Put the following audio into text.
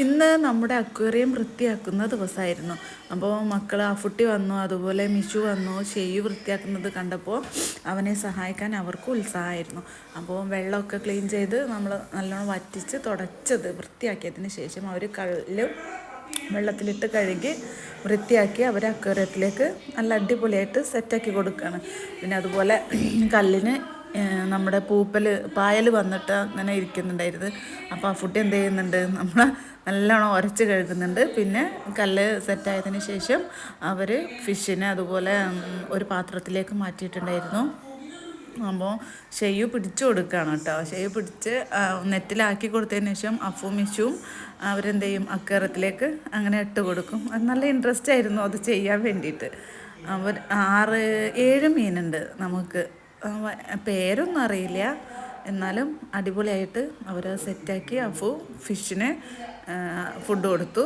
ഇന്ന് നമ്മുടെ അക്വേറിയം വൃത്തിയാക്കുന്ന ദിവസമായിരുന്നു. അപ്പോൾ മക്കൾ അഫുട്ടി വന്നു, അതുപോലെ മിഷു വന്നു. ഷെയ്യു വൃത്തിയാക്കുന്നത് കണ്ടപ്പോൾ അവനെ സഹായിക്കാൻ അവർക്കും ഉത്സാഹമായിരുന്നു. അപ്പോൾ വെള്ളമൊക്കെ ക്ലീൻ ചെയ്ത് നമ്മൾ നല്ലോണം വറ്റിച്ച് തുടച്ചത് വൃത്തിയാക്കിയതിന് ശേഷം അവർ കല്ലും വെള്ളത്തിലിട്ട് കഴുകി വൃത്തിയാക്കി അവർ അക്വേറിയത്തിലേക്ക് നല്ല അടിപൊളിയായിട്ട് സെറ്റാക്കി കൊടുക്കുകയാണ്. പിന്നെ അതുപോലെ കല്ലിന് നമ്മുടെ പായൽ വന്നിട്ട് അങ്ങനെ ഇരിക്കുന്നുണ്ടായിരുന്നു. അപ്പോൾ ആ ഫുഡ് എന്ത് ചെയ്യുന്നുണ്ട്, നമ്മൾ നല്ലോണം ഉരച്ച് കഴുകുന്നുണ്ട്. പിന്നെ കല്ല് സെറ്റായതിന് ശേഷം അവർ ഫിഷിനെ അതുപോലെ ഒരു പാത്രത്തിലേക്ക് മാറ്റിയിട്ടുണ്ടായിരുന്നു. അപ്പോൾ ഷെയ്യു പിടിച്ചു കൊടുക്കുകയാണ് കേട്ടോ. ഷെയ്യു പിടിച്ച് നെറ്റിലാക്കി കൊടുത്തതിന് ശേഷം അഫും മിഷുവും അവരെന്ത് ചെയ്യും, അക്വേറിയത്തിലേക്ക് അങ്ങനെ ഇട്ട് കൊടുക്കും. അത് നല്ല ഇൻട്രസ്റ്റ് ആയിരുന്നു അത് ചെയ്യാൻ വേണ്ടിയിട്ട്. അവർ 6-7 മീനുണ്ട്. നമുക്ക് പേരൊന്നും അറിയില്ല, എന്നാലും അടിപൊളിയായിട്ട് അവർ സെറ്റാക്കി അഫു ഫിഷിന് ഫുഡ് കൊടുത്തു.